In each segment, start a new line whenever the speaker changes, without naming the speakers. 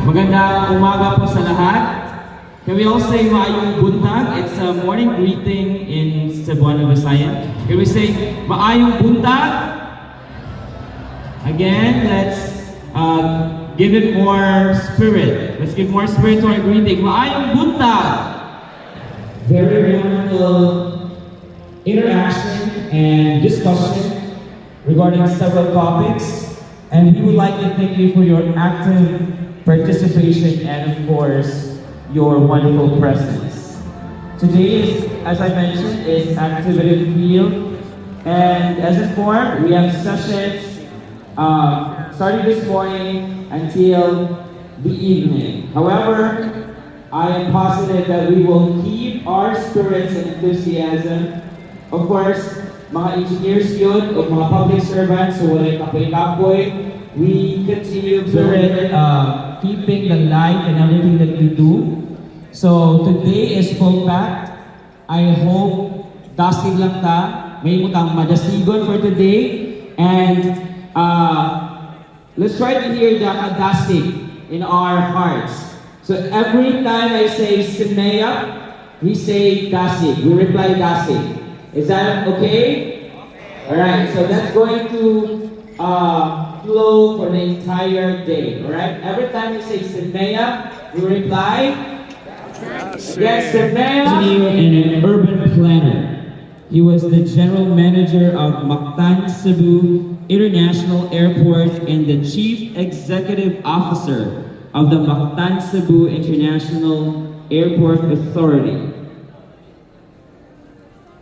Magandang umaga po sa lahat. Can we all say maayong buntag? It's a morning greeting in Cebuano Visayan. Can we say maayong buntag? Again, let's give it more spirit. Let's give more spirit to our greeting. Maayong buntag! very wonderful interaction and discussion regarding several topics. And we would like to thank you for your active participation and of course, your wonderful presence. Today is, as I mentioned, is activity field. And as informed, we have sessions starting this morning until the evening. However, I am positive that we will keep our spirits and enthusiasm. Of course, mga engineers yun, o mga public servants, so walay kapoy-kapoy, we continue spirit, keeping the light and everything that we do. So today is full packed. I hope dasig lang ta, may mutang madasigon for today, and let's try to hear the dasig in our hearts. So every time I say CMEAP, we say dasig. We reply dasig. Is that okay? Alright, so that's going to flow for the entire day. Alright? Every time we say CMEAP, we reply yes, CMEAP. And an urban planner. He was the general manager of Mactan Cebu International Airport and the chief executive officer of the Mactan Cebu International Airport Authority.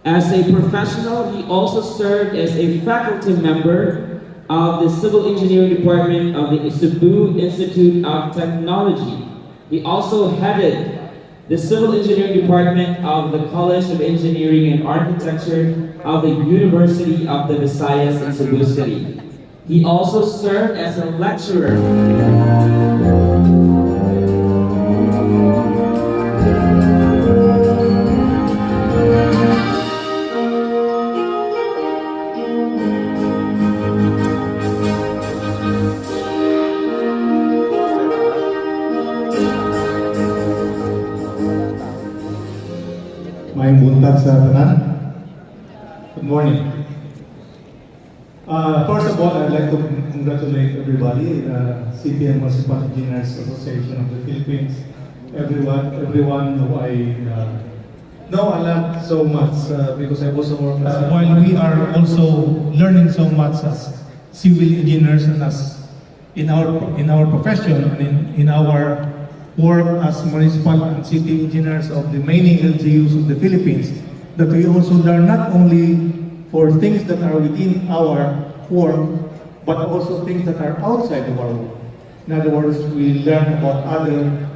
As a professional, he also served as a faculty member of the Civil Engineering Department of the Cebu Institute of Technology. He also headed the Civil Engineering Department of the College of Engineering and Architecture of the University of the Visayas in Cebu City. He also served as a lecturer.
Maayong buntag sa tanan. Good morning. First of all, I'd like to congratulate everybody, City and Municipal Engineers Association of the Philippines, everyone who I know a lot so much because I also work while we are also learning so much as civil engineers and as in our profession and in our work as municipal and city engineers of the many LGUs of the Philippines, that we also learn not only for things that are within our work, but also things that are outside of our work. In other words, we learn about other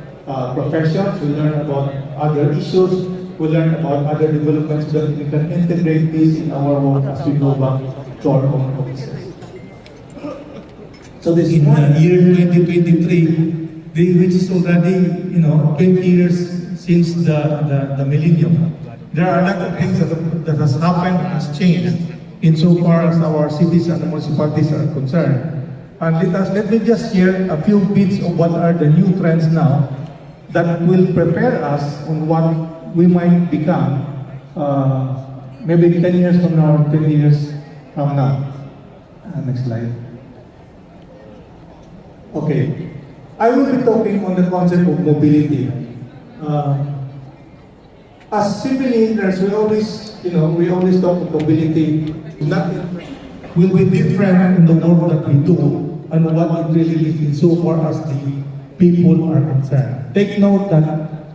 professions, we learn about other issues, we learn about other developments so that we can integrate this in our work as we go back to our own offices. So this in year 2023, which is already 20 years since the millennium, there are a lot of things that has happened and has changed insofar as our cities and municipalities are concerned. And let me just share a few bits of what are the new trends now that will prepare us on what we might become maybe 10 years from now, 20 years from now. Next slide. Okay. I will be talking on the concept of mobility. As civil engineers, we always talk of mobility. Nothing will be different in the work that we do and what it really is insofar as the people are concerned. Take note that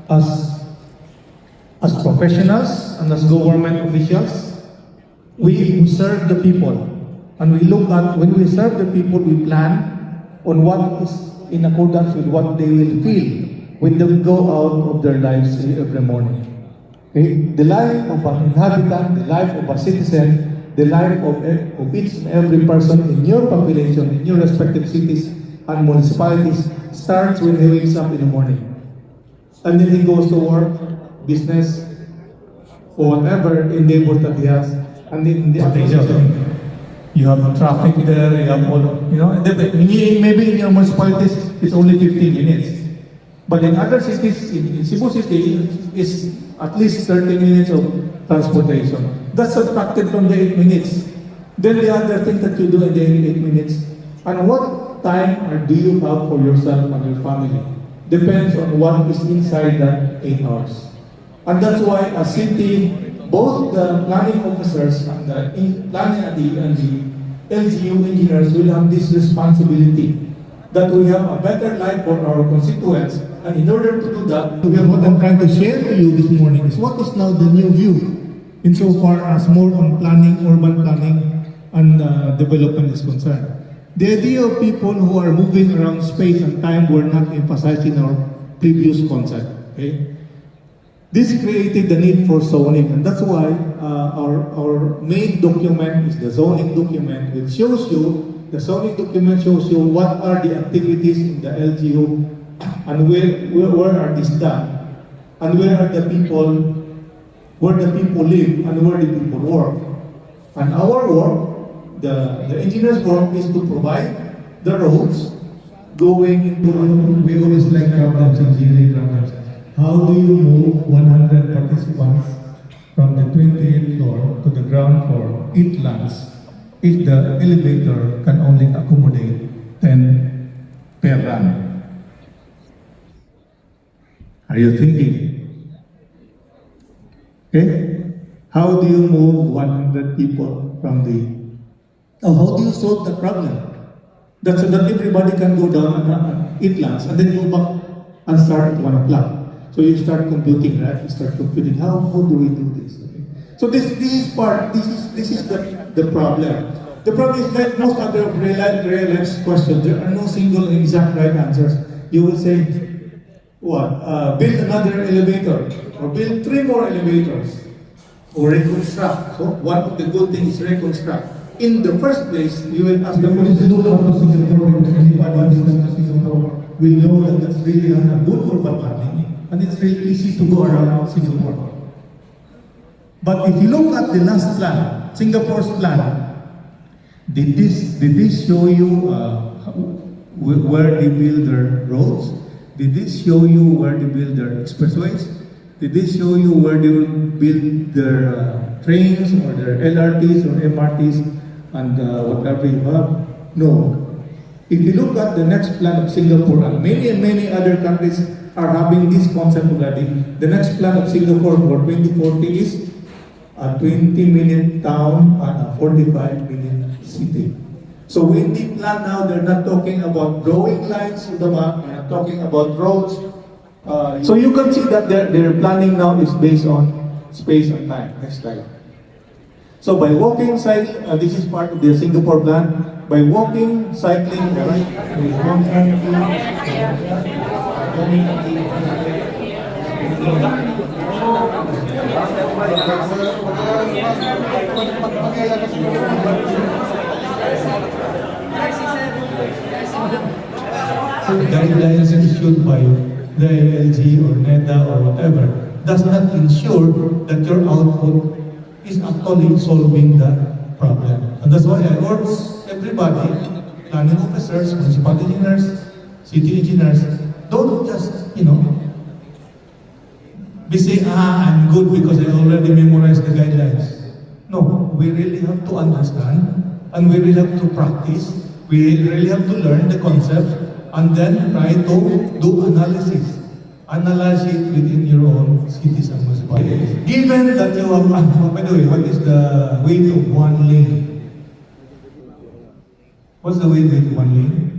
as professionals and as government officials, we serve the people, and we look at when we serve the people, we plan on what is in accordance with what they will feel when they go out of their lives every morning. Okay? The life of an inhabitant, the life of a citizen, the life of each and every person in your population, in your respective cities and municipalities starts when he wakes up in the morning. And then he goes to work, business, or whatever endeavor that he has. And then in the afternoon, you have traffic there, you have all, maybe in your municipalities, it's only 15 minutes. But in other cities, in Cebu City, it's at least 30 minutes of transportation. That's subtracted from the 8 minutes. Then the other thing that you do in the 8 minutes, and what time do you have for yourself and your family, depends on what is inside that 8 hours. And that's why a city, both the planning officers and the planning and the LGU engineers will have this responsibility that we have a better life for our constituents. And in order to do that, what I'm trying to share to you this morning is what is now the new view insofar as more on planning, urban planning, and development is concerned. The idea of people who are moving around space and time were not emphasized in our previous concept. Okay? This created the need for zoning, and that's why our main document is the zoning document, which shows you, the zoning document shows you what are the activities in the LGU and where are these done, and where are the people, where the people live and where the people work. And our work, the engineer's work is to provide the roads going into, we always like problems, engineering problems. How do you move 100 participants from the 28th floor to the ground floor, 8 lands, if the elevator can only accommodate 10 per run? Are you thinking? Okay? How do you move 100 people from the... Oh, how do you solve the problem? That's so that everybody can go down and 8 lands and then go back and start at 1 o'clock. So you start computing, right? You start computing, how do we do this? Okay. So this is the problem. The problem is like most other real life questions, there are no single exact right answers. You will say, what? Build another elevator, or build 3 more elevators, or reconstruct. So one of the good things is reconstruct. In the first place, you will ask the question, do not to Singapore, because anybody who comes to Singapore will know that that's really a good urban planning. And it's really easy to go around Singapore. But if you look at the last plan, Singapore's plan, did this show you where they build their roads? Did this show you where they build their expressways? Did this show you where they will build their trains or their LRTs or MRTs and whatever you have? No. If you look at the next plan of Singapore, and many other countries are having this concept already. The next plan of Singapore for 2040 is a 20-minute town and a 45-minute city. So when they plan now, they're not talking about drawing lines on the map, they're not talking about roads. So you can see that their planning now is based on space and time. Next slide. So by walking, this is part of the Singapore plan. By walking, cycling, guidelines issued by the LG or NEDA or whatever does not ensure that your output is actually solving the problem. And that's why I urge everybody, planning officers, municipal engineers, city engineers, don't just, be saying, I'm good because I already memorized the guidelines. No, we really have to understand and we really have to practice. We really have to learn the concept and then try to do analysis. Analyze it within your own cities and municipalities. Given that you have, by the way, what is the weight of 1 lane? What's the weight of 1 lane?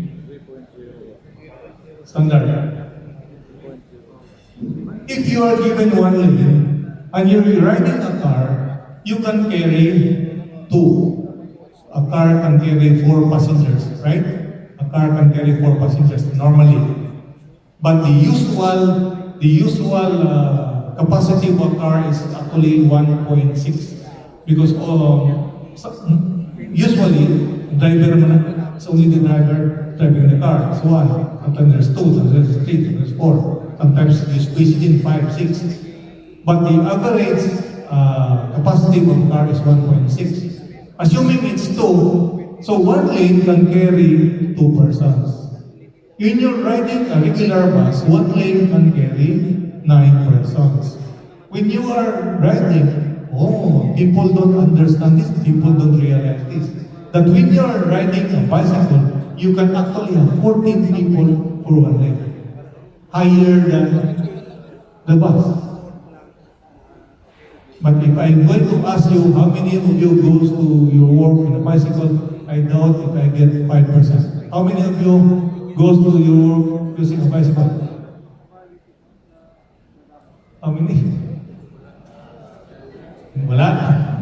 Standard. If you are given 1 lane and you're riding a car, you can carry 2. A car can carry 4 passengers, right? A car can carry 4 passengers normally. But the usual capacity of a car is actually 1.6 because usually driver, it's only the driver driving the car. It's 1. Sometimes there's 2, sometimes there's 3, sometimes there's 4. Sometimes you squeeze it in 5, 6. But the average capacity of a car is 1.6. Assuming it's 2, so 1 lane can carry 2 persons. When you're riding a regular bus, 1 lane can carry 9 persons. When you are riding, people don't understand this, people don't realize this. That when you are riding a bicycle, you can actually have 14 people for 1 lane. Higher than the bus.
But if I'm going to ask you how many of you goes to your work in a bicycle, I doubt if I get 5%. How many of you goes to your work using a bicycle? How many? Wala.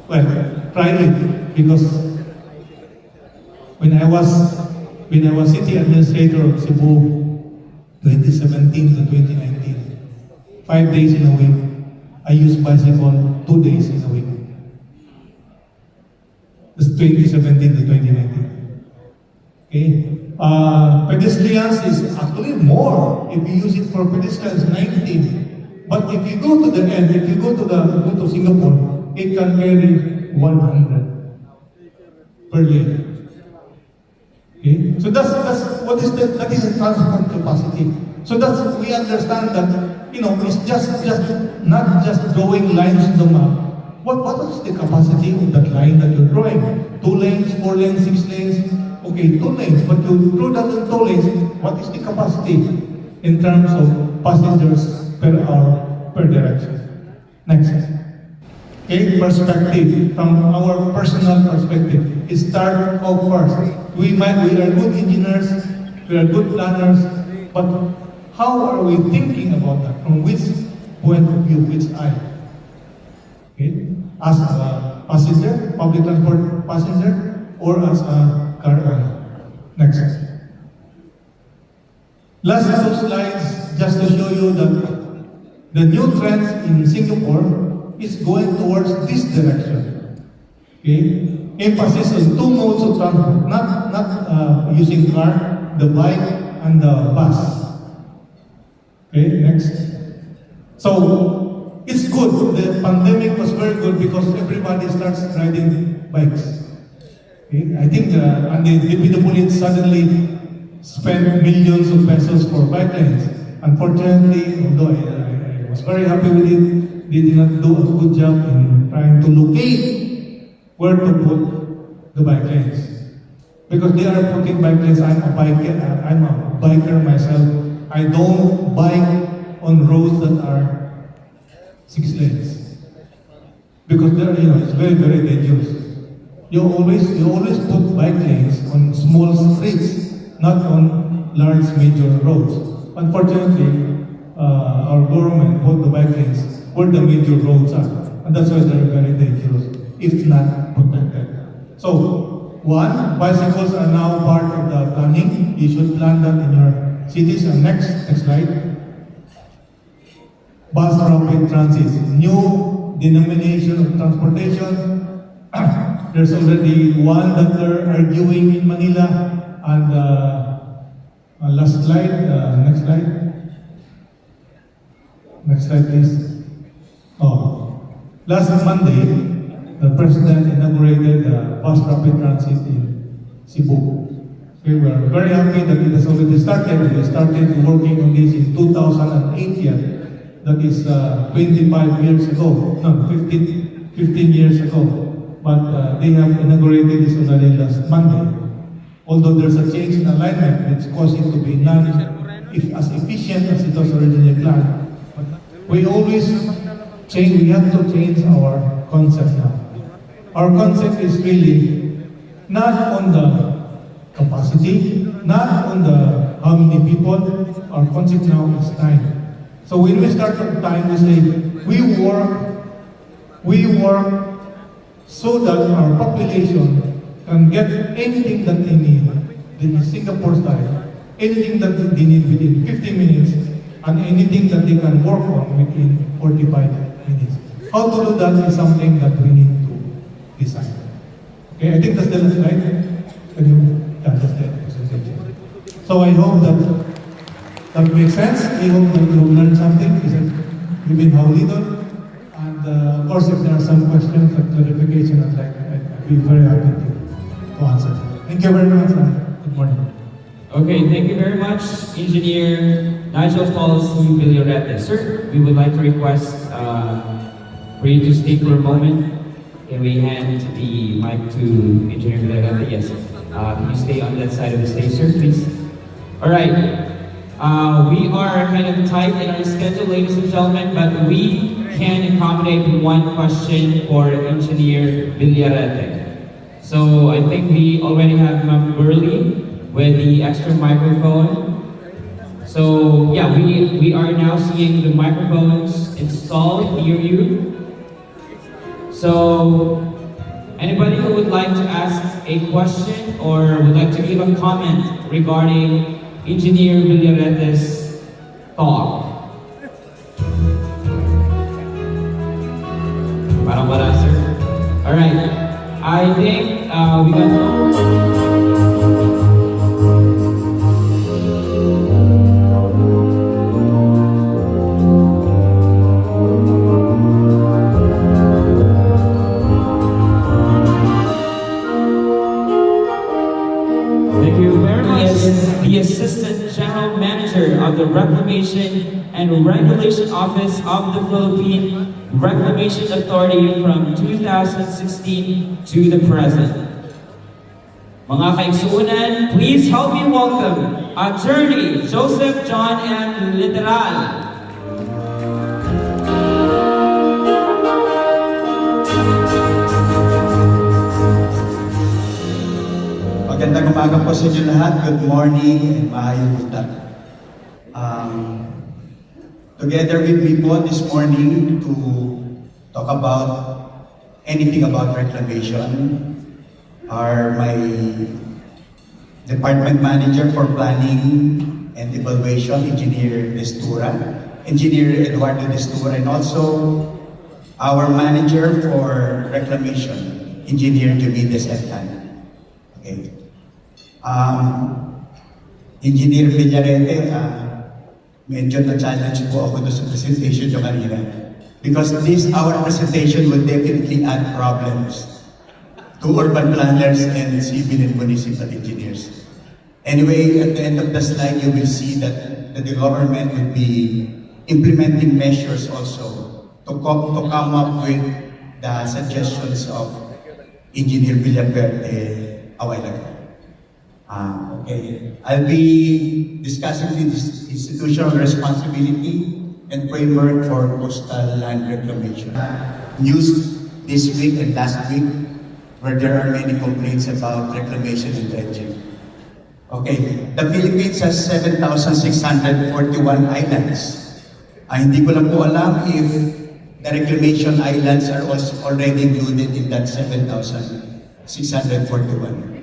Well, try it, because when I was city administrator of Cebu 2017 to 2019, 5 days in a week, I used bicycle 2 days in a week. That's 2017 to 2019. Okay. Pedestrians is actually more. If you use it for pedestrians, 19. But if you go to the end, if you go to Singapore, it can carry 100 per lane. Okay? So that's what is that is the transport capacity. So we understand that, it's just not just drawing lines in the map. What is the capacity of that line that you're drawing? 2 lanes, 4 lanes, 6 lanes. Okay, 2 lanes, but you draw that in 2 lanes. What is the capacity in terms of passengers per hour per direction? Next. Okay, perspective, from our personal perspective, start off first. We are good engineers, we are good planners, but how are we thinking about that? From which point of view, which eye? Okay, as a passenger, public transport passenger, or as a car owner? Next. Last two slides, just to show you that the new trends in Singapore is going towards this direction. Okay? Emphasis on 2 modes of transport, not using car, the bike, and the bus. Okay, next. So, it's good. The pandemic was very good because everybody starts riding bikes. Okay? I think and the DPWH suddenly spent millions of pesos for bike lanes. Unfortunately, although I was very happy with it, they did not do a good job in trying to locate where to put the bike lanes. Because they are putting bike lanes. I'm a biker myself. I don't bike on roads that are 6 lanes. Because it's very, very dangerous. You always put bike lanes on small streets, not on large major roads. Unfortunately, our government put the bike lanes where the major roads are. And that's why they're very dangerous, if not protected. So, 1, bicycles are now part of the planning. You should plan that in your cities. And next slide. Bus rapid transit, new denomination of transportation. There's already one that they're arguing in Manila. And last slide, next slide. Next slide, please. Last Monday, the President inaugurated bus rapid transit in Cebu. We were very happy that it has already started. We started working on this in 2008 yet. That is 25 years ago. No, 15 years ago. But they have inaugurated this already last Monday. Although there's a change in alignment, which caused it to be not as efficient as it was originally planned. But we always change, we have to change our concept now. Our concept is really not on the capacity, not on the how many people. Our concept now is time. So when we start on time, we say we work so that our population can get anything that they need in Singapore style, anything that they need within 15 minutes, and anything that they can work on within 45 minutes. How to do that is something that we need to decide. Okay, I think that's the last slide. Can you that's the presentation. So I hope that makes sense. I hope that you learned something. Given how little. And of course, if there are some questions or clarification, I'd be very happy to answer. Thank you very much and good morning.
Okay, thank you very much, Engineer Nigel Pauls Villarete. Sir, we would like to request for you to speak for a moment. Can we hand the mic to Engineer Villarete? Yes. Can you stay on that side of the stage, sir, please? All right. We are kind of tight in our schedule, ladies and gentlemen, but we can accommodate one question for Engineer Villarete. So I think we already have Ma'am Burley with the extra microphone. So yeah, we are now seeing the microphones installed near you. So anybody who would like to ask a question or would like to give a comment regarding Engineer Villarete's talk? Parang wala, sir. Alright, I think we got... The Assistant General Manager of the Reclamation and Regulation Office of the Philippine Reclamation Authority from 2016 to the present. Mga kaigsuunan, please help me welcome Attorney Joseph John M. Literal.
Magandang umaga po sa inyo lahat. Good morning and maayong buntag. Together with me po this morning to talk about anything about reclamation are my Department Manager for Planning and Evaluation, Engineer Eduardo Destura, and also our Manager for Reclamation, Engineer Jumide Setan. Okay. Engineer Villarete, medyo na-challenge po ako doon sa presentation nyo kanina. Because our presentation will definitely add problems to urban planners and civil and municipal engineers. Anyway, at the end of the slide, you will see that the government will be implementing measures also to come up with the suggestions of Engineer Villarete a while ago. Okay. I'll be discussing the institutional responsibility and framework for coastal land reclamation. News this week and last week where there are many complaints about reclamation and dredging. Okay, the Philippines has 7,641 islands. Hindi ko lang po alam if the reclamation islands are also already included in that 7,641.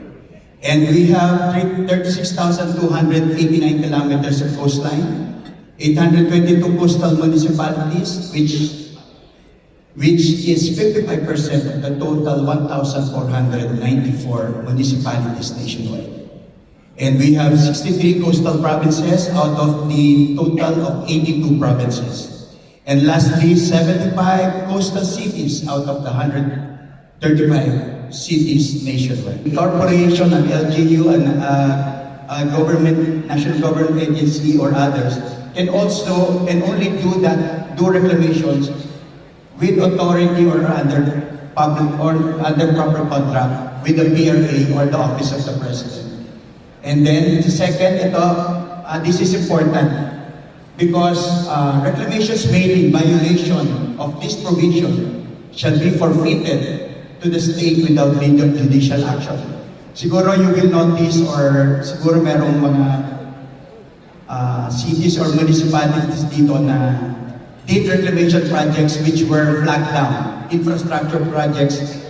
And we have 36,289 kilometers of coastline, 822 coastal municipalities, which is 55% of the total 1,494 municipalities nationwide. And we have 63 coastal provinces out of the total of 82 provinces. And lastly, 75 coastal cities out of the 135 cities nationwide. The corporation, an LGU, and a government, national government agency or others can only do reclamations with authority or under public or under proper contract with the PRA or the Office of the President. And then the second, this is important because reclamations made in violation of this provision shall be forfeited to the state without need of judicial action. Siguro you will notice or siguro merong mga cities or municipalities dito na did reclamation projects which were flagged down, infrastructure projects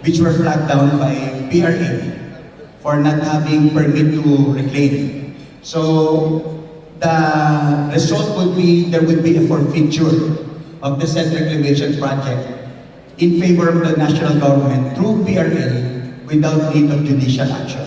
which were flagged down by PRA for not having permit to reclaim. So the result would be there would be a forfeiture of the said reclamation project in favor of the national government through PRA without need of judicial action.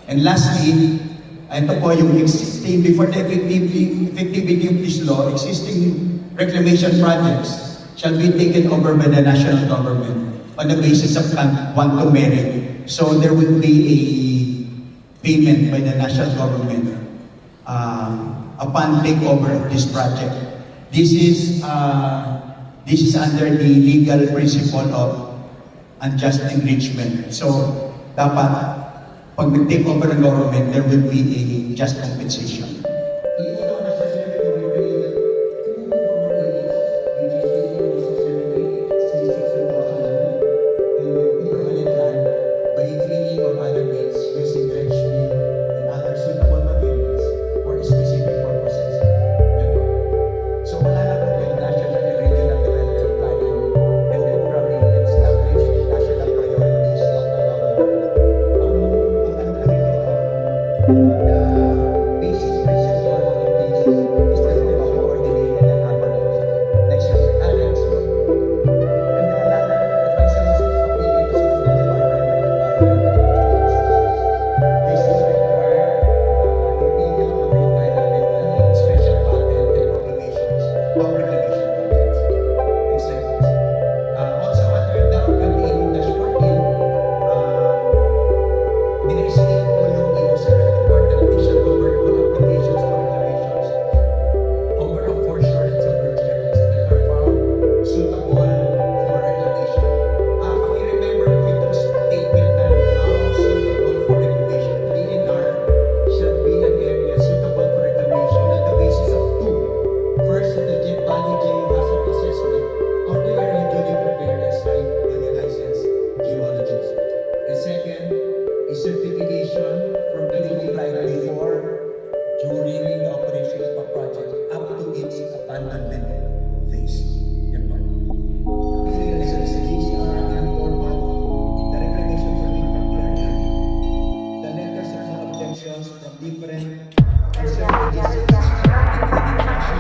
And lastly, ito po yung existing, before the effectivity of this law, existing reclamation projects shall be taken over by the national government on the basis of quantum merit. So there will be a payment by the national government upon takeover of this project. This is under the legal principle of unjust enrichment. So, dapat, pag nag-take over ng government, there will be a just compensation. this. Yan po. This is the GCR informal. The reclamation permit from PRA. The letters of no objections from different concerned agencies, including fashion,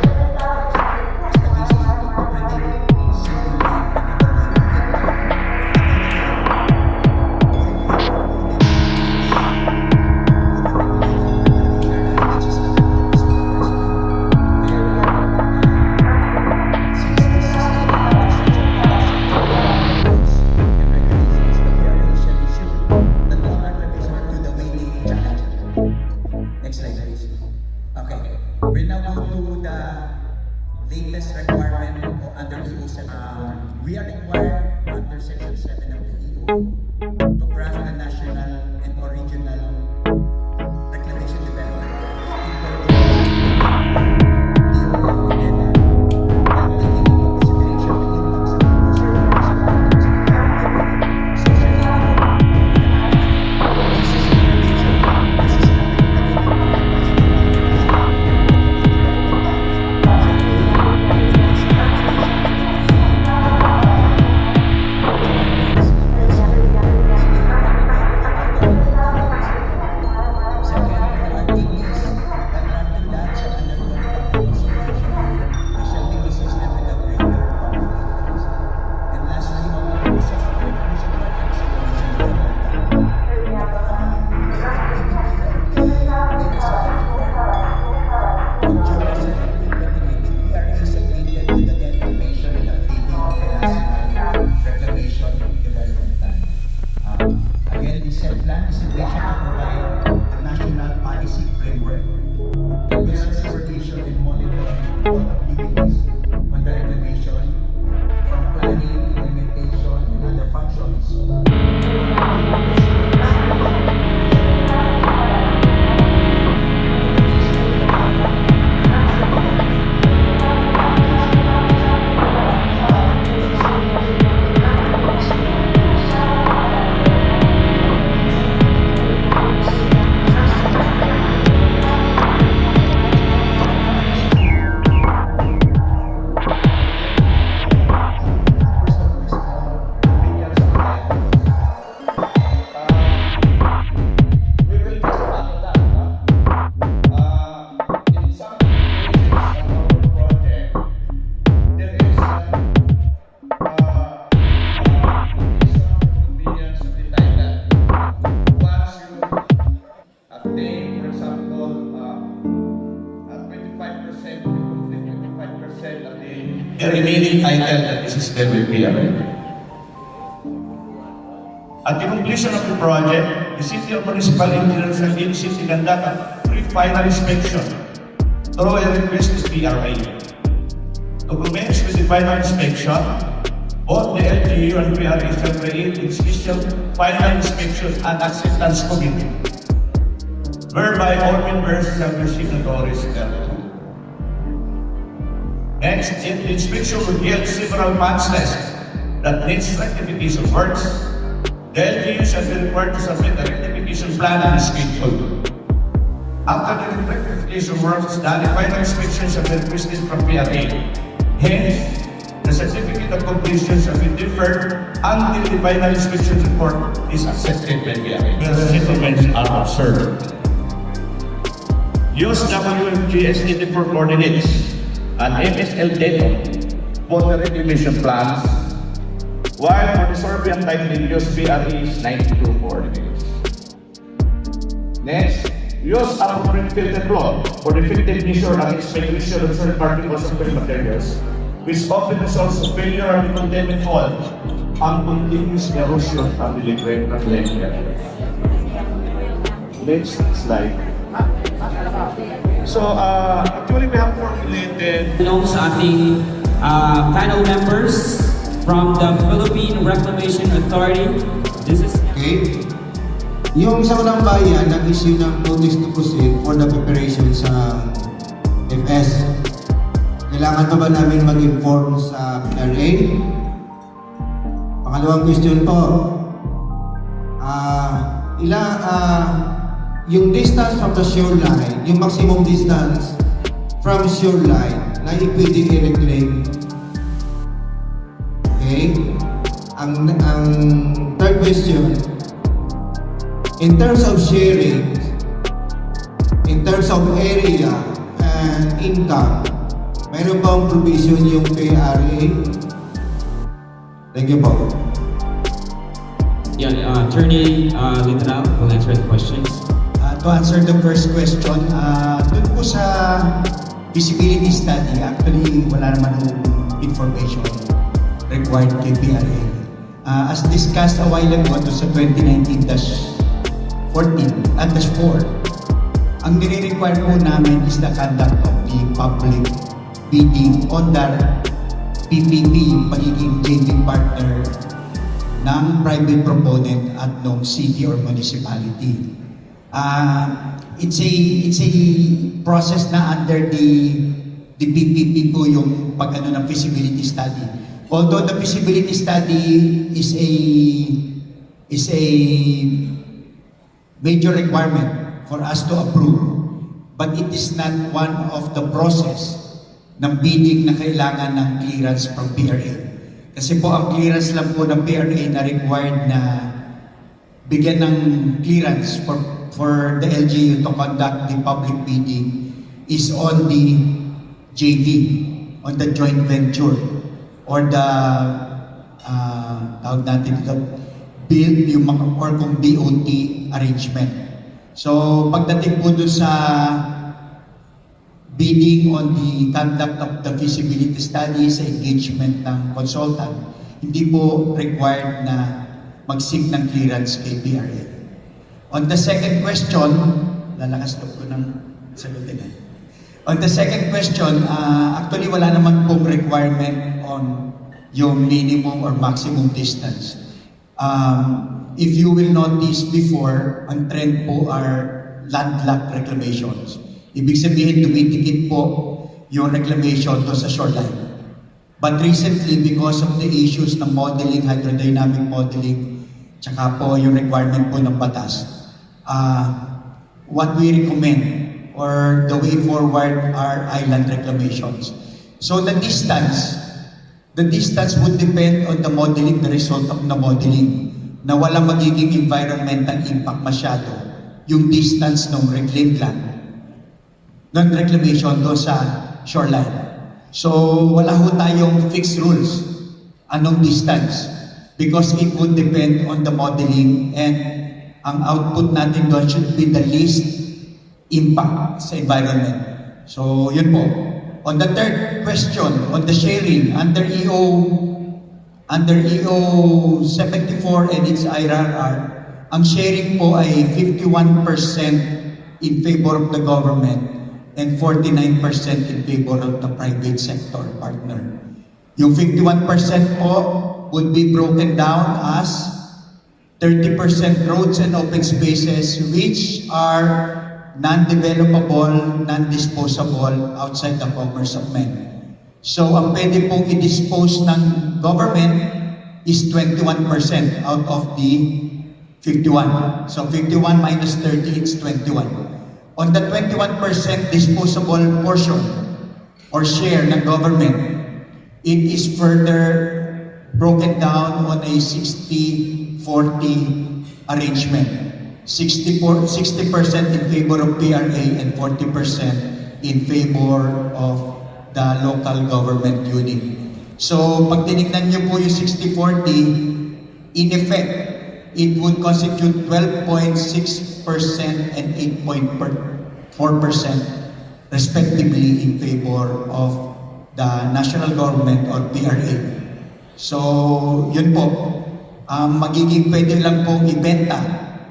Next slide, please. Okay. We now go to the latest requirement under EU 7. We are required under Section 7 of the EU to craft a national and original reclamation development the remaining title that is still with PRA. At the completion of the project, the City of Municipal Engineers and City conduct a pre-final inspection through a request to PRA. To commence with the final inspection, both the LGU and PRA shall create a special final inspection and acceptance committee, whereby all members shall be signatories thereto. Next, if the inspection will yield several months less that needs rectification works, the LGU shall be required to submit a rectification plan and schedule. After the rectification works is done, the final inspection shall be requested from PRA. Hence, the certificate of completion shall be deferred until the final inspection report is accepted by PRA. The settlements are observed. Use WMGS 84 coordinates and MSL data for the reclamation plans, while for the survey and titling, use PRE's 92 coordinates. Next, use appropriate filter flow for the effective measure and expectation of certain particles of fill materials, which often results in failure of the containment wall and continuous erosion of the liquid area. Next slide. So, actually we have formulated
Sa ating panel members from the Philippine Reclamation Authority. This is
Okay. Yung sa unang bayan, nag-issue ng notice to proceed for the preparation sa FS. Kailangan pa ba namin mag-inform sa PRA? Pangalawang question po. Yung distance from the shoreline, yung maximum distance from shoreline na pwedeng i-reclaim question, in terms of sharing, in terms of area and income, meron bang provision yung PRA? Thank you po.
Yeah, Attorney Literal will answer the questions.
To answer the first question, dun po sa feasibility study, actually wala naman yung information required kay PRA. As discussed a while ago, to sa 2019-14, ang nire-require po namin is the conduct of the public bidding on the PPP, yung pagiging JV partner ng private proponent at ng city or municipality. It's a process na under the PPP po yung pag-ano ng feasibility study. Although the feasibility study is a major requirement for us to approve, but it is not one of the process ng bidding na kailangan ng clearance from PRA. Kasi po ang clearance lang po ng PRA na required na bigyan ng clearance for the LGU to conduct the public bidding is on the JV, on the joint venture, or the tawag natin ito, build yung mga or kung BOT arrangement. So pagdating po doon sa bidding on the conduct of the feasibility study sa engagement ng consultant, hindi po required na mag-seek ng clearance kay PRA. On the second question, lalakas loob ko ng sagutin eh. On the second question, actually wala naman pong requirement on yung minimum or maximum distance. If you will notice before, ang trend po are landlocked reclamations. Ibig sabihin, tumitikit po yung reclamation to sa shoreline. But recently, because of the issues ng modeling, hydrodynamic modeling, tsaka po yung requirement po ng batas, what we recommend or the way forward are island reclamations. So the distance would depend on the modeling, the result of the modeling, na walang magiging environmental impact masyado yung distance ng reclaimed land, ng reclamation do sa shoreline. So wala ho tayong fixed rules anong distance because it would depend on the modeling and ang output natin doon should be the least impact sa environment. So yun po. On the third question, on the sharing, under EO 74 and its IRR, ang sharing po ay 51% in favor of the government and 49% in favor of the private sector partner. Yung 51% po would be broken down as 30% roads and open spaces which are non-developable, non-disposable outside the commerce of men. So, ang pwede pong i-dispose ng government is 21% out of the 51. So, 51 minus 30, it's 21. On the 21% disposable portion or share ng government, it is further broken down on a 60-40 arrangement. 60% in favor of PRA and 40% in favor of the local government unit. So, pag tinignan nyo po yung 60-40, in effect, it would constitute 12.6% and 8.4% respectively in favor of the national government or PRA. So, yun po. Magiging pwede lang pong ibenta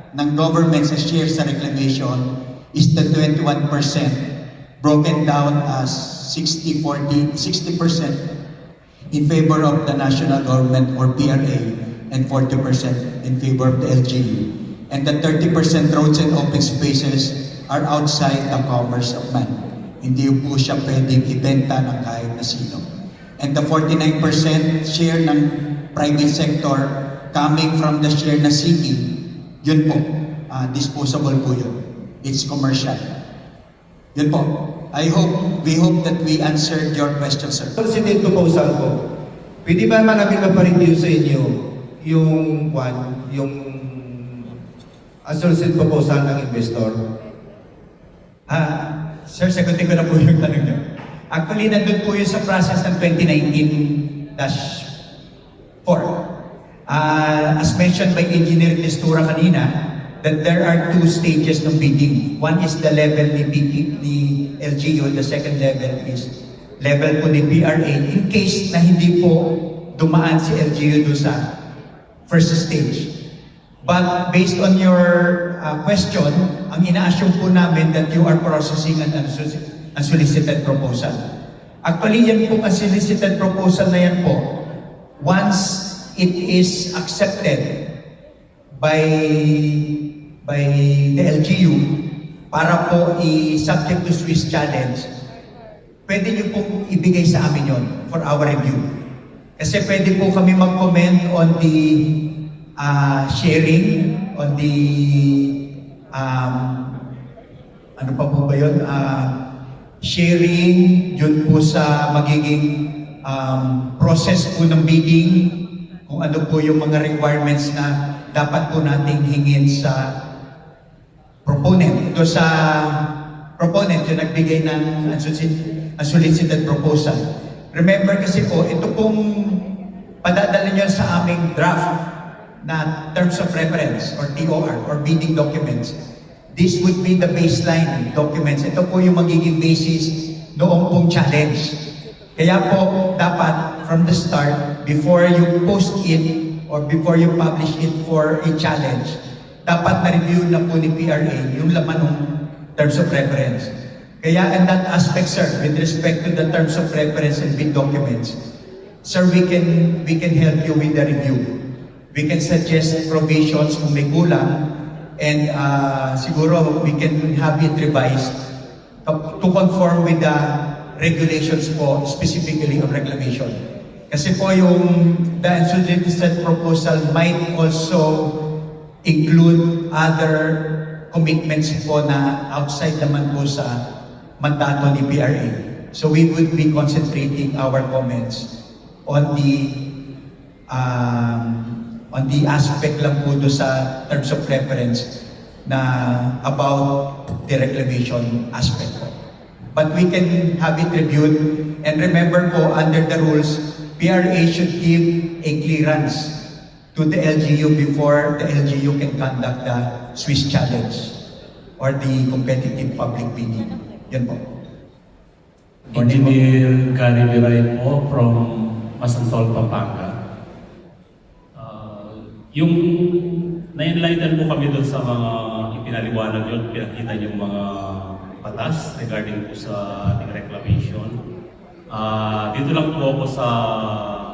ng government sa share sa reclamation is the 21% broken down as 60% in favor of the national government or PRA and 40% in favor of the LGU. And the 30% roads and open spaces are outside the commerce of man. Hindi po siya pwedeng ibenta ng kahit na sino. And the 49% share ng private sector coming from the share na city, yun po, disposable po yun. It's commercial. Yun po. We hope that we answered your question, sir.
President proposal ko, pwede ba namin mapareview sa inyo yung unsolicited proposal ng investor?
Sir, sagutin ko na po yung tanong niyo. Actually, nandun po yun sa process ng 2019-4. As mentioned by Engineer Mistura kanina, that there are two stages ng bidding. One is the level ni LGU, the second level is level po ni PRA in case na hindi po dumaan si LGU doon sa first stage. But based on your question, ang ina-assume po namin that you are processing an unsolicited proposal. Actually, yan po unsolicited proposal na yan po. Once it is accepted by the LGU para po i-subject to Swiss challenge, pwede niyo pong ibigay sa amin yon for our review. Kasi pwede po kami mag-comment on the sharing, on the ano pa po ba yun? Sharing, yun po sa magiging process po ng bidding, kung ano po yung mga requirements na dapat po nating hingin sa proponent. Ito sa proponent yung nagbigay ng unsolicited proposal. Remember kasi po, ito pong padadala nyo sa aming draft na terms of reference or TOR or bidding documents. This would be the baseline documents. Ito po yung magiging basis noong pong challenge. Kaya po, dapat from the start, before you post it or before you publish it for a challenge, dapat na-review na po ni PRA yung laman ng terms of reference. Kaya in that aspect, sir, with respect to the terms of reference and bid documents, sir, we can help you with the review. We can suggest provisions kung may kulang, and siguro we can have it revised to conform with the regulations po, specifically on reclamation. Kasi po yung the unsolicited proposal might also include other commitments po na outside naman po sa mandato ni PRA. So we would be concentrating our comments on the aspect lang po doon sa terms of reference na about the reclamation aspect po. But we can have it reviewed, and remember po, under the rules, PRA should give a clearance to the LGU before the LGU can conduct the Swiss challenge or the competitive public bidding. Yan po.
Engineer Gary Viray po from Masantol, Pampanga. Yung na-enlighten po kami doon sa mga ipinaliwanag yun, pinakita yung mga batas regarding po sa ating reclamation. Dito lang po ako sa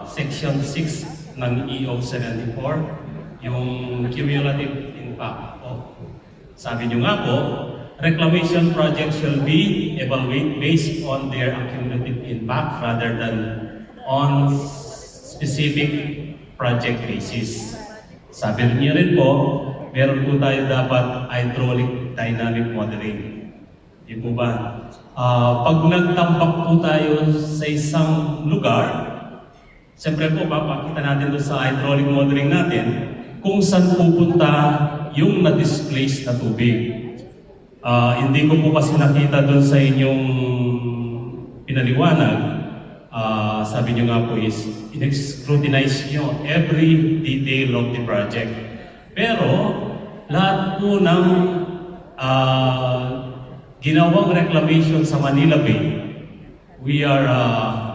Section 6 ng EO 74, yung cumulative impact po. Sabi nyo nga po, reclamation projects shall be evaluated based on their accumulative impact rather than on specific project basis. Sabi niyo rin po, meron po tayo dapat hydraulic dynamic modeling. Di po ba? Pag nagtambak po tayo sa isang lugar, siyempre po, papakita natin doon sa hydraulic modeling natin kung saan pupunta yung na-displace na tubig. Hindi ko po kasi nakita doon sa inyong pinaliwanag. Sabi nyo nga po is, in-scrutinize nyo every detail of the project. Pero, lahat po ng ginawang reclamation sa Manila Bay, we are,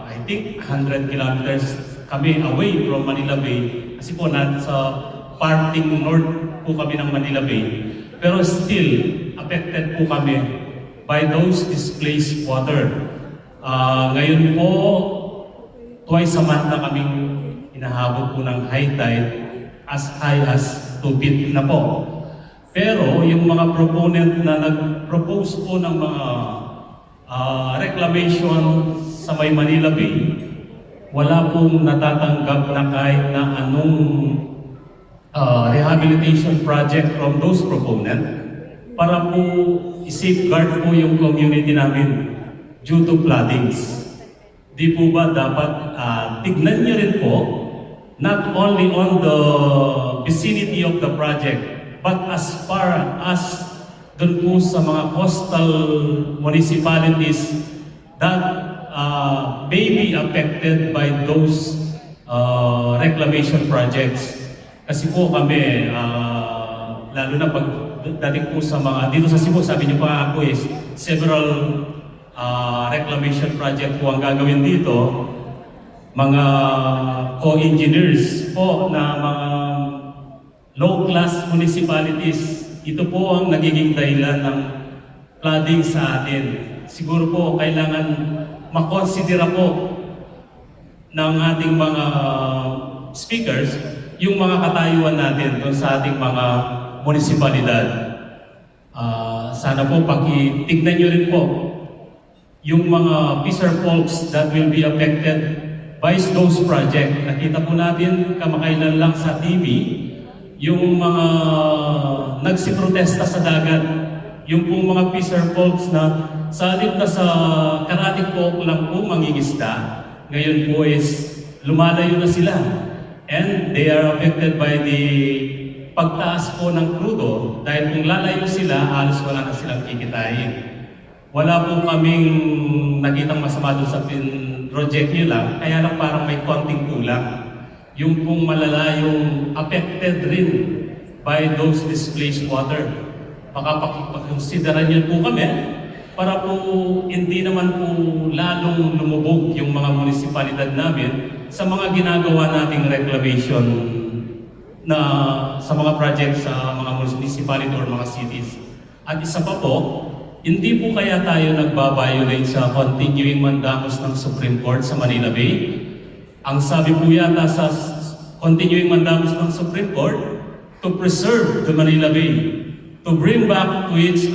I think, 100 kilometers kami away from Manila Bay. Kasi po, nasa parting north po kami ng Manila Bay. Pero still, affected po kami by those displaced water. Ngayon po, twice a month na kaming hinahabol po ng high tide as high as 2 feet na po. Pero yung mga proponent na nag-propose po ng mga reclamation sa may Manila Bay, wala pong natatanggap na kahit na anong rehabilitation project from those proponent para po i-safeguard po yung community namin due to floodings. Di po ba dapat tignan niyo rin po not only on the vicinity of the project, but as far as dun po sa mga coastal municipalities that may be affected by those reclamation projects. Kasi po kami, lalo na pag dating po sa mga, dito sa Cebu, sabi niyo pa ako is several reclamation project po ang gagawin dito. Mga co-engineers po na mga low-class municipalities, ito po ang nagiging dahilan ng flooding sa atin. Siguro po kailangan makonsidera po ng ating mga speakers yung mga katayuan natin doon sa ating mga munisipalidad. Sana po pakitignan nyo rin po yung mga Fisher Folks that will be affected by those project. Nakita po natin kamakailan lang sa TV yung mga nagsiprotesta sa dagat, yung pong mga Fisher Folks na sa halip na sa karatig po lang po mangingisda, ngayon po is lumalayo na sila. And they are affected by the pagtaas po ng krudo dahil kung lalayo sila, halos wala na silang kikitain. Wala po kaming nakitang masama doon sa project nyo lang, kaya lang parang may konting kulang. Yung pong malalayong affected rin by those displaced water. Baka pakikonsideran nyo po kami para po hindi naman po lalong lumubog yung mga munisipalidad namin sa mga ginagawa nating reclamation na sa mga projects sa mga municipality or mga cities. At isa pa po, hindi po kaya tayo nagbabiolate sa continuing mandamus ng Supreme Court sa Manila Bay? Ang sabi po yata sa continuing mandamus ng Supreme Court, to preserve the Manila Bay, to bring back to its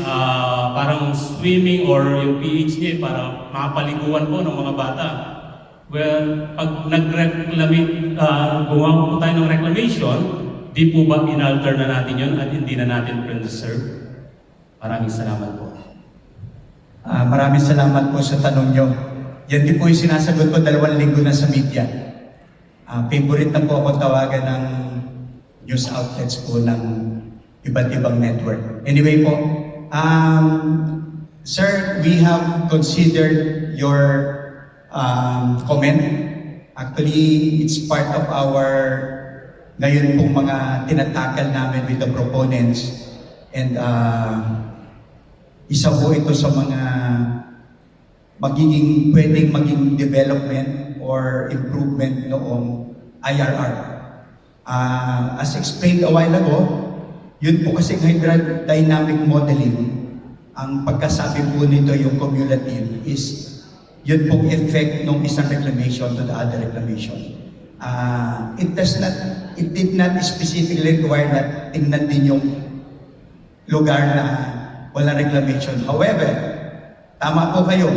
parang swimming or yung PH niya para makapaliguan po ng mga bata. Well, pag gumawa po tayo ng reclamation, di po ba inalter na natin yun at hindi na natin preserve? Maraming salamat po.
Maraming salamat po sa tanong nyo. Yan din po yung sinasagot ko 2 linggo na sa media. Favorite na po ako tawagan ng news outlets po ng iba't ibang network. Anyway po, sir, we have considered your comment. Actually, it's part of our ngayon pong mga tinatakal namin with the proponents. And isa po ito sa mga pwedeng maging development or improvement noong IRR. As explained a while ago, yun po kasi hydrodynamic modeling, ang pagkasabi po nito yung cumulative is yun pong effect ng isang reclamation to the other reclamation. It did not specifically require na tingnan din yung lugar na walang reclamation. However, tama po kayo.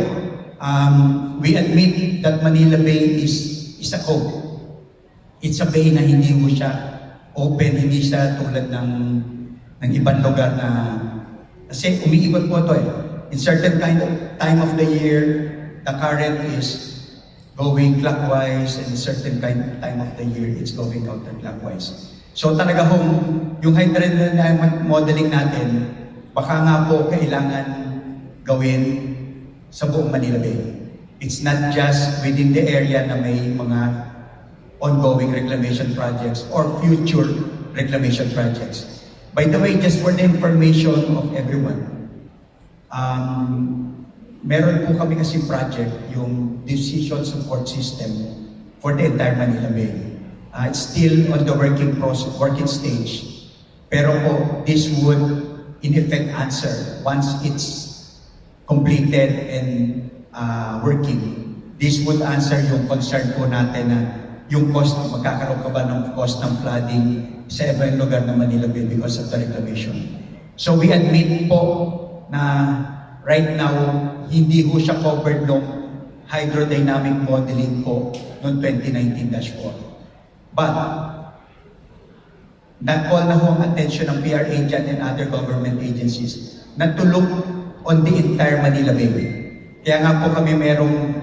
We admit that Manila Bay is a cove. It's a bay na hindi mo siya open, hindi siya tulad ng ibang lugar na kasi umiikot po ito eh. In certain kind of time of the year, the current is going clockwise, and in certain time of the year, it's going counterclockwise. So talaga yung hydrodynamic modeling natin, baka nga po kailangan gawin sa buong Manila Bay. It's not just within the area na may mga ongoing reclamation projects or future reclamation projects. By the way, just for the information of everyone, meron po kami kasi project, yung decision support system for the entire Manila Bay. It's still on the working stage. Pero po, this would in effect answer once it's completed and working. This would answer yung concern po natin na yung cost, magkakaroon ka ba ng cost ng flooding sa ibang lugar ng Manila Bay because of the reclamation. So we admit po na right now, hindi ho siya covered ng hydrodynamic modeling po noong 2019-4. But, nag-call na ho ang attention ng PRA dyan and other government agencies na to look on the entire Manila Bay. Kaya nga po kami merong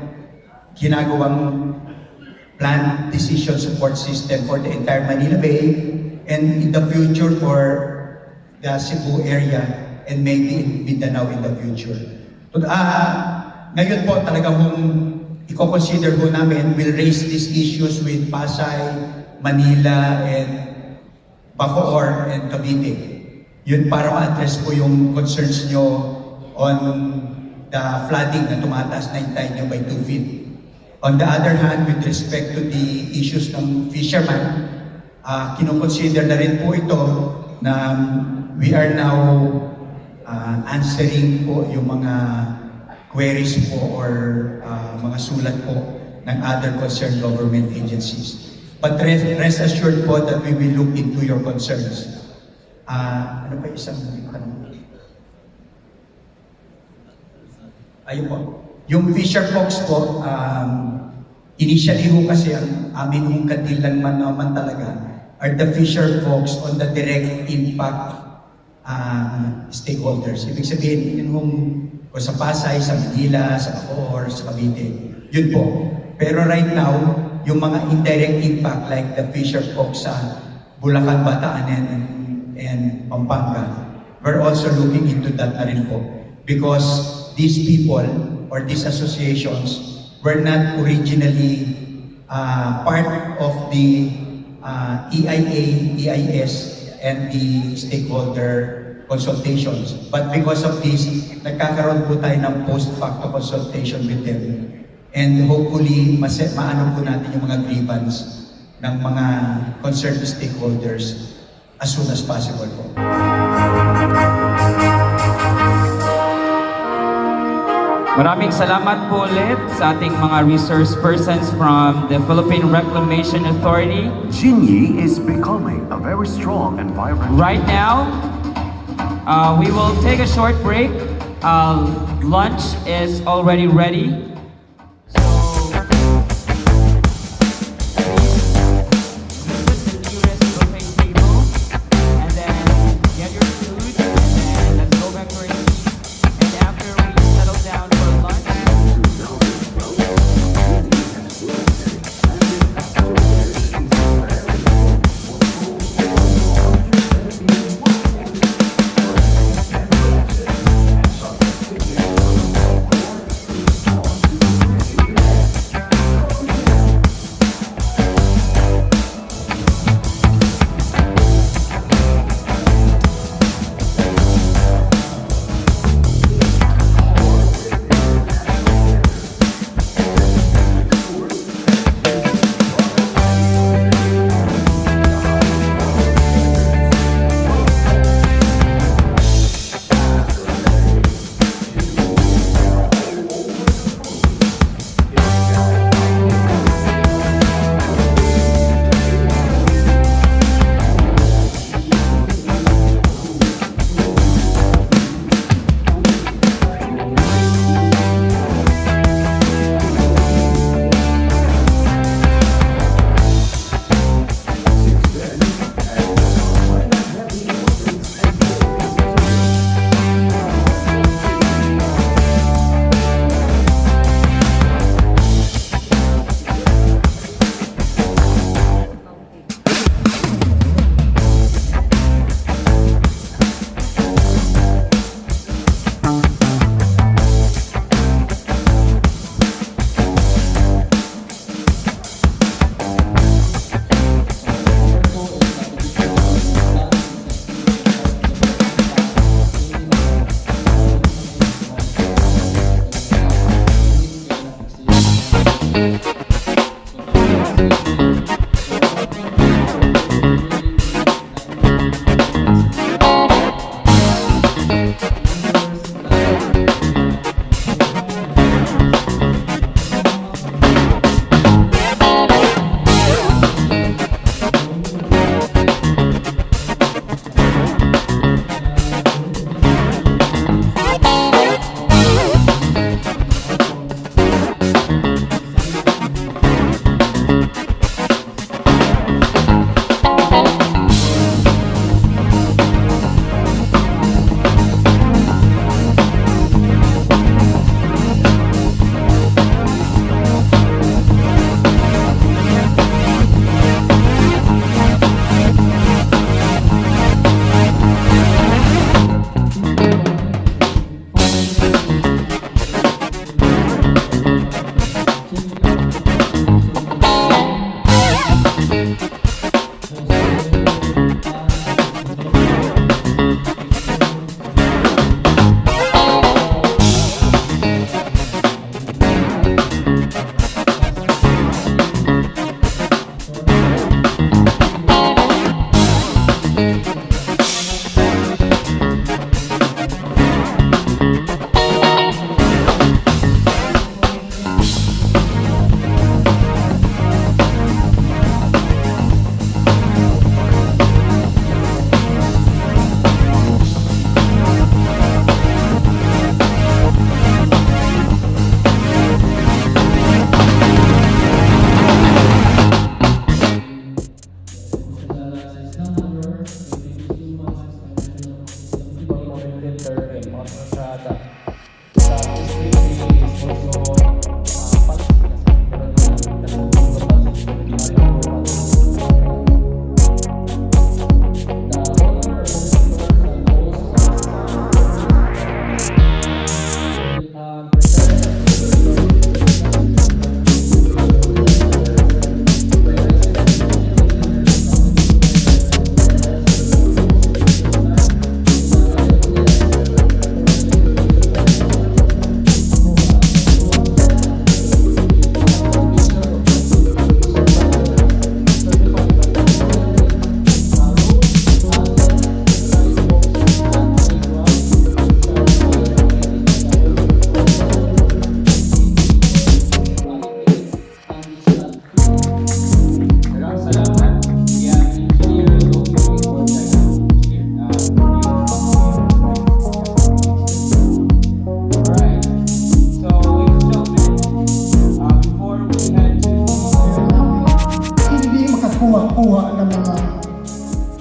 ginagawang planned decision support system for the entire Manila Bay and in the future for the Cebu area and maybe in Mindanao in the future. Ngayon po talagang i-consider po namin, we'll raise these issues with Pasay, Manila, and Bacoor, and Cavite. Yun para ma-address po yung concerns nyo on the flooding na tumataas na yung tide nyo by 2 feet. On the other hand, with respect to the issues ng fisherman, kinoconsider na rin po ito na we are now answering po yung mga queries po or mga sulat po ng other concerned government agencies. But rest assured po that we will look into your concerns. Ano pa isang ayun po. Yung fisher folks po, initially ho kasi ang amin hong katilan man naman talaga are the fisher folks on the direct impact stakeholders. Ibig sabihin, yun hong o sa Pasay, sa Manila, sa Bacoor, sa Cavite. Yun po. Pero right now, yung mga indirect impact like the fisher folks sa Bulacan, Bataan, and Pampanga, we're also looking into that na rin po. Because these people or these associations were not originally part of the EIA, EIS, and the stakeholder consultations. But because of this, nagkakaroon po tayo ng post-facto consultation with them. And hopefully, maano po natin yung mga grievance ng mga concerned stakeholders as soon as possible po.
Maraming salamat po ulit sa ating mga resource persons from the Philippine Reclamation Authority.
Jinyi is becoming a very strong and vibrant.
Right now, we will take a short break. Lunch is already ready.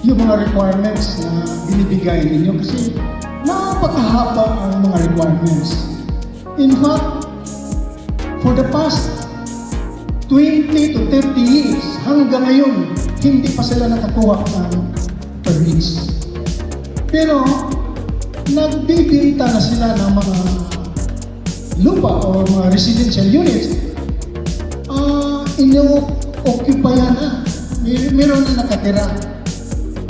yung mga requirements na binibigay ninyo kasi napakahaba ang mga requirements. In fact, for the past 20 to 30 years, hanggang ngayon, hindi pa sila nakakuha ng permits. Pero, nagbibinta na sila ng mga lupa o mga residential units. Ino-occupayan na. Meron na nakatira.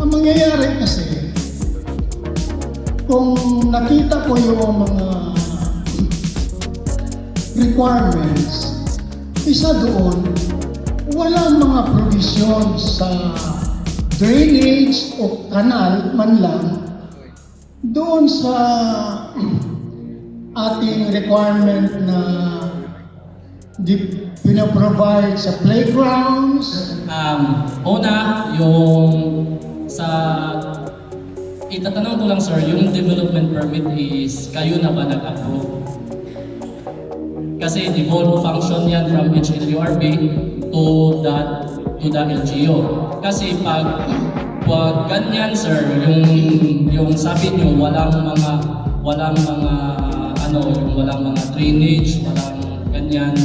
Ang mangyayari kasi, kung nakita ko yung mga requirements, isa doon, walang mga provision sa drainage o kanal man lang doon sa ating requirement na pinaprovide sa playgrounds.
Una, yung sa itatanong ko lang sir, yung development permit is kayo na ba nag-approve? Kasi devolved function yan from HLURB to the LGU. Kasi pag ganyan sir, yung sabi niyo walang mga drainage, walang ganyan.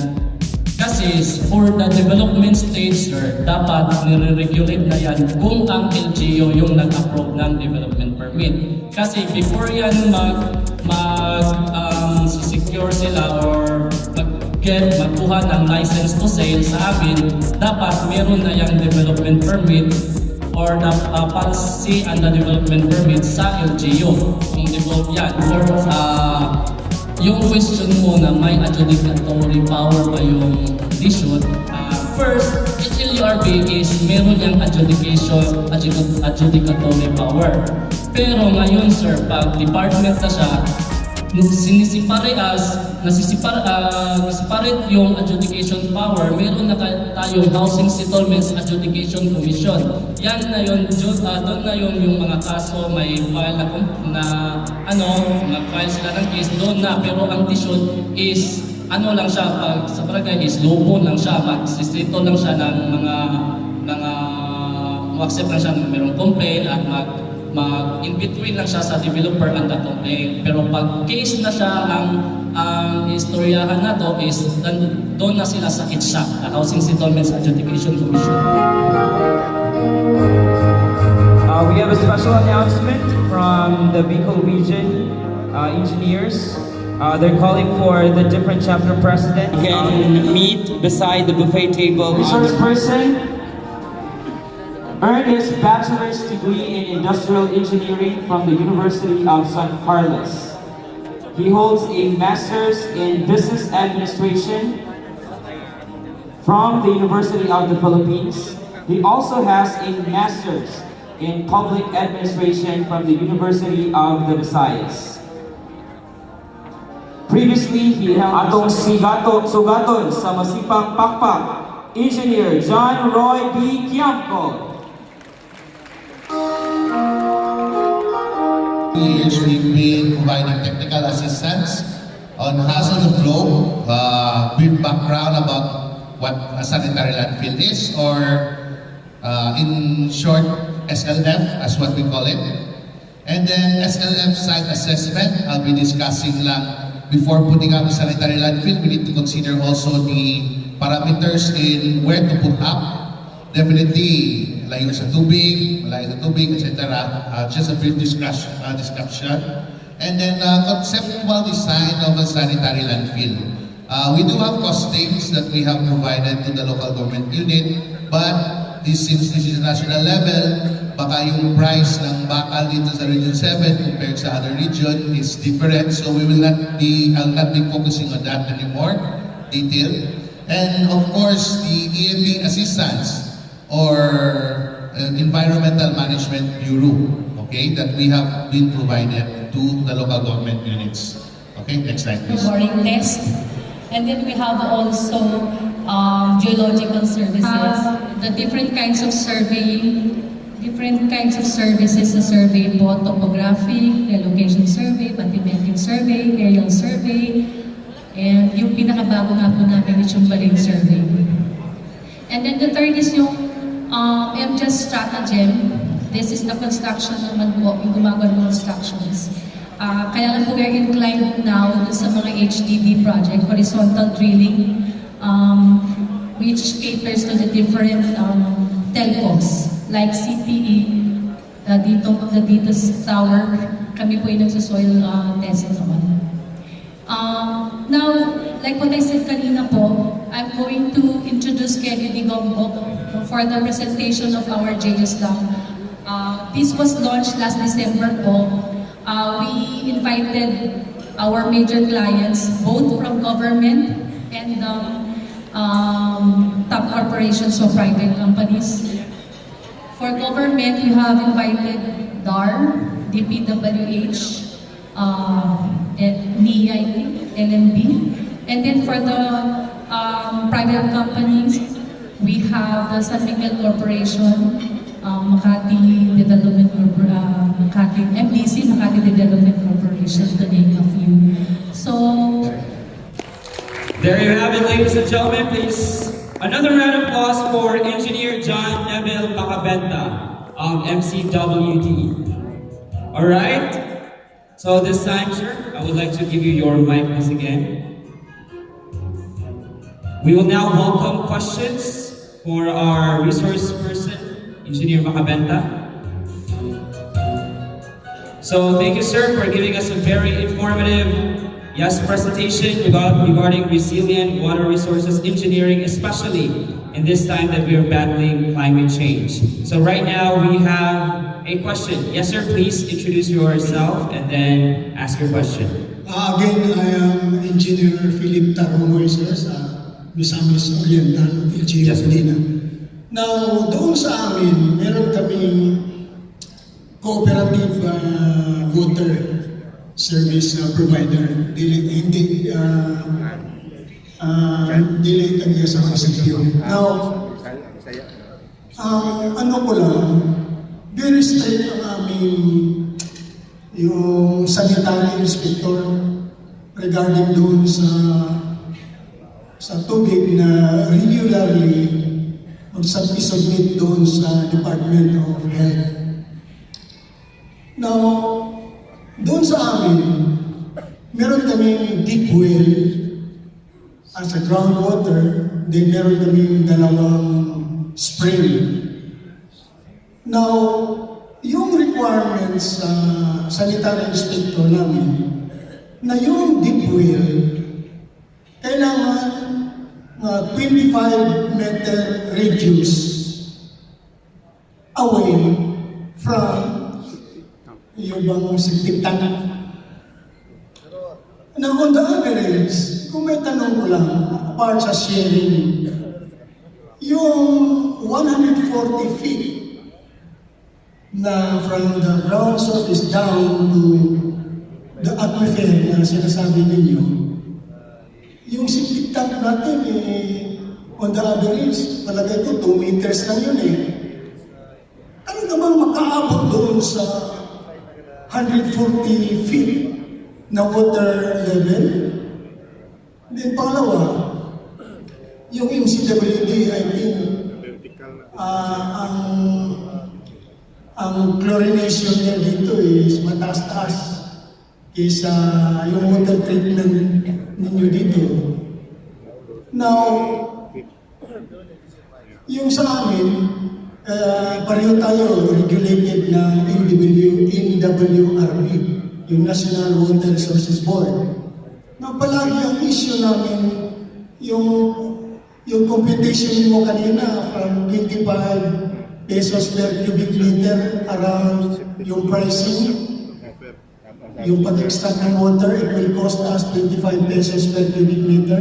Kasi for the development stage sir, dapat nire-regulate na yan kung ang LGU yung nag-approve ng development permit. Kasi before yan secure sila or magkuha ng license to sale sa amin, dapat meron na yung development permit or the policy and the development permit sa LGU. Kung develop yan. Or yung question mo na may adjudicatory power ba yung decision, first, HLURB is meron yung adjudicatory power. Pero ngayon sir, pag department na siya, nasiseparate yung adjudication power, meron na tayong Housing Settlements Adjudication Commission. Yan na yun, doon na yun yung mga kaso, may file mag-file sila ng case doon na, pero ang decision is, lang siya, sa barangay is lupon lang siya, mag-settle lang siya ng accept lang siya ng merong complaint at in-between lang siya sa developer and the complaint. Pero pag case na siya, ang istoryahan na to is doon na sila sa HSAC, the Housing Settlements Adjudication Commission.
We have a special announcement from the Bicol Region engineers. They're calling for the different chapter president. You can meet beside the buffet table. Resource person, earned his bachelor's degree in industrial engineering from the University of San Carlos. He holds a master's in business administration from the University of the Philippines. He also has a master's in public administration from the University of the Visayas. Previously, he held atong sugaton sa masipang pakpak, Engineer John Roy B. Quiamco.
We've been providing technical assistance on hazard of flow, brief background about what a sanitary landfill is, or in short, SLF as what we call it. And then SLF site assessment, I'll be discussing lang. Before putting up a sanitary landfill, we need to consider also the parameters in where to put up. Definitely, layo sa tubig, malayo sa tubig, etc. Just a brief discussion. And then conceptual design of a sanitary landfill. We do have costings that we have provided to the local government unit, but since this is national level, baka yung price ng bakal dito sa Region 7 compared sa other region is different. So we will not be, I'll not be focusing on that anymore, detail. And of course, the EMB assistance or Environmental Management Bureau, okay, that we have been provided to the local government units. Okay, next slide please.
Boring test. And then we have also geological services, the different kinds of surveying, different kinds of services sa survey po, topographic, relocation survey, bathymetric survey, aerial survey, and yung pinakabago nga po namin is yung marine survey. And then the third is yung MJS stratagem. This is the construction naman po, yung gumagawa ng constructions. Kaya lang po we're inclined now sa mga HDD project, horizontal drilling, which caters to the different telcos, like CTE, the dito tower, kami po yung nagsa-soil test naman. Now, like what I said kanina po, I'm going to introduce Kelly Digombo for the presentation of our JS Lab. This was launched last December po. We invited our major clients, both from government and top corporations or private companies. For government, we have invited DAR, DPWH, NIA, LNB. And then for the private companies, we have the San Miguel Corporation, Makati Development Makati MDC, Makati Development Corporation, to name a few. So,
There you have it, ladies and gentlemen. Please, another round of applause for Engineer John Emil Macabenta of MCWT. All right. So this time, sir, I would like to give you your mic once again. We will now welcome questions for our resource person, Engineer Macabenta. So thank you, sir, for giving us a very informative presentation regarding resilient water resources engineering, especially in this time that we are battling climate change. So right now we have a question. Yes, sir, please introduce yourself and then ask your question.
Again, I am Engineer Philip Tarongoy, sir, sa Misamis Oriental, LGU
Yes,
Medina. Now, doon sa amin, meron kaming cooperative water service provider. Dili tagiya sa munisipyo. Now, ano ko lang, very strict ang aming yung sanitary inspector regarding doon sa tubig na regularly mag-submit doon sa Department of Health. Now, doon sa amin, meron kaming deep well as a groundwater, then meron kaming dalawang spring. Now, yung requirements sa sanitary inspector namin, na yung deep well, kailangan 25 meter radius away from yung bang septic tank. Now, on the average, kung may tanong ko lang, apart sa sharing, yung 140 feet na from the ground surface down to the aquifer na sinasabi ninyo, yung septic tank natin, on the average, palagay ko 2 meters lang yun Ano naman makaabot doon sa 140 feet na water level? Then pangalawa, yung MCWD, I think, ang chlorination niya dito is mataas-taas kaysa yung water treatment ninyo dito. Now, yung sa amin, pareho tayo regulated ng NWRB, yung National Water Resources Board. Na palagi ang issue namin, yung computation mo kanina from 25 pesos per cubic meter around yung pricing, yung pag-extract ng water, it will cost us 25 pesos per cubic meter.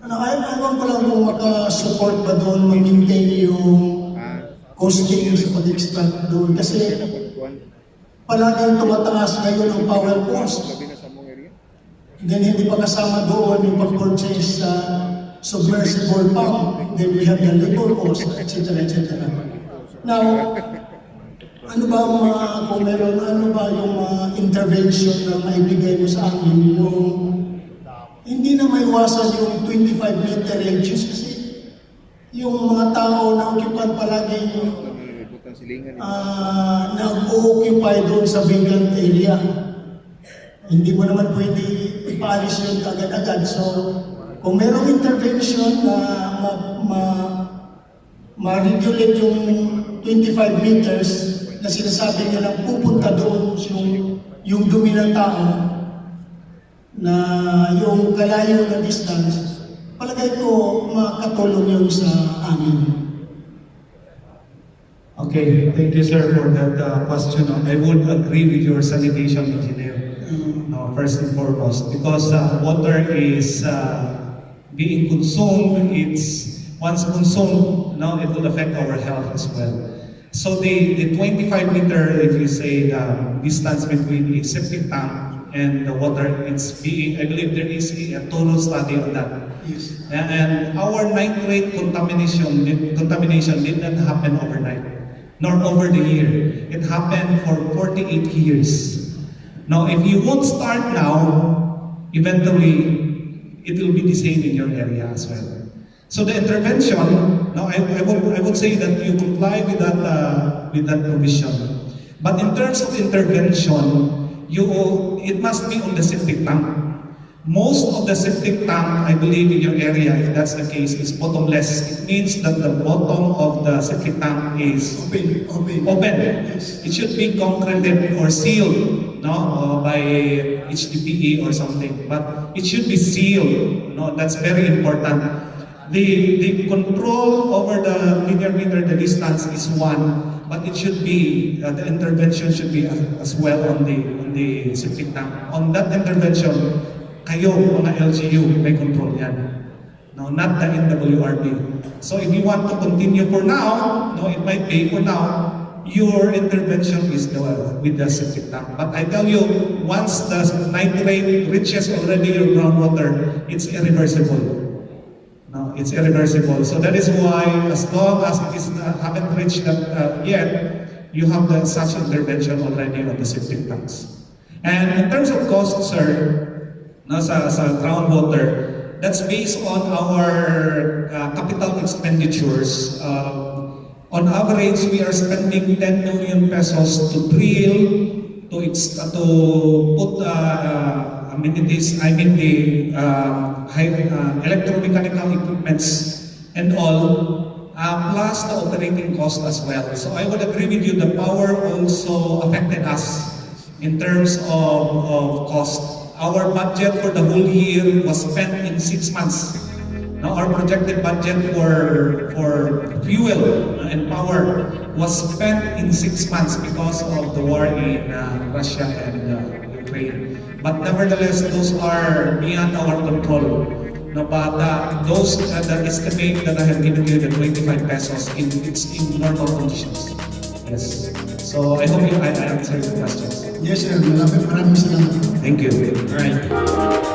Ayaw ko lang kung makasupport ba doon, ma-maintain yung costing sa pag-extract doon. Kasi palaging tumataas ngayon ang power cost. Then hindi pa kasama doon yung pag-purchase sa submersible pump. Then we have the labor cost, etc. Now, ano ba kung meron, ano ba yung intervention na maibigay mo sa amin? Yung hindi na maiwasan yung 25 meter radius kasi yung mga tao na occupant palagi nag-occupy doon sa vacant area. Hindi mo naman pwede ipaalis yun agad-agad. So, kung merong intervention na ma-regulate yung 25 meters na sinasabi nilang pupunta doon yung dumi ng tao, na yung kalayo na distance, palagay ko makatulong yun sa amin.
Okay, thank you sir for that question. I would agree with your sanitation engineer, first and foremost, because water is being consumed. It's once consumed, it will affect our health as well. So the 25 meter, if you say the distance between a septic tank and the water, it's being, I believe there is a total study on that.
Yes.
And our nitrate contamination did not happen overnight, nor over the year. It happened for 48 years. Now, if you won't start now, eventually, it will be the same in your area as well. So the intervention, now I would say that you comply with that provision. But in terms of intervention, it must be on the septic tank. Most of the septic tank, I believe in your area, if that's the case, is bottomless. It means that the bottom of the septic tank is open. It should be concreted or sealed, by HDPE or something. But it should be sealed. That's very important. The control over the linear meter, the distance is one, but it should be, the intervention should be as well on the septic tank. On that intervention, kayo, mga LGU, may control yan. No, not the NWRB. So if you want to continue for now, it might be for now, your intervention is with the septic tank. But I tell you, once the nitrate reaches already your groundwater, it's irreversible. No, it's irreversible. So that is why, as long as it is haven't reached that yet, you have such intervention already on the septic tanks. And in terms of cost, sir, sa groundwater, that's based on our capital expenditures. On average, we are spending 10 million pesos to drill, to put amenities, the electromechanical equipments and all, plus the operating cost as well. So I would agree with you, the power also affected us in terms of cost. Our budget for the whole year was spent in 6 months.
Now, our projected budget for fuel and power was spent in 6 months because of the war in Russia and Ukraine. But nevertheless, those are beyond our control. No, but those the estimate that I have given you, the 25 pesos, it's in normal conditions. Yes. So I hope I answered the questions.
Yes, sir. Maraming salamat.
Thank you.
All right.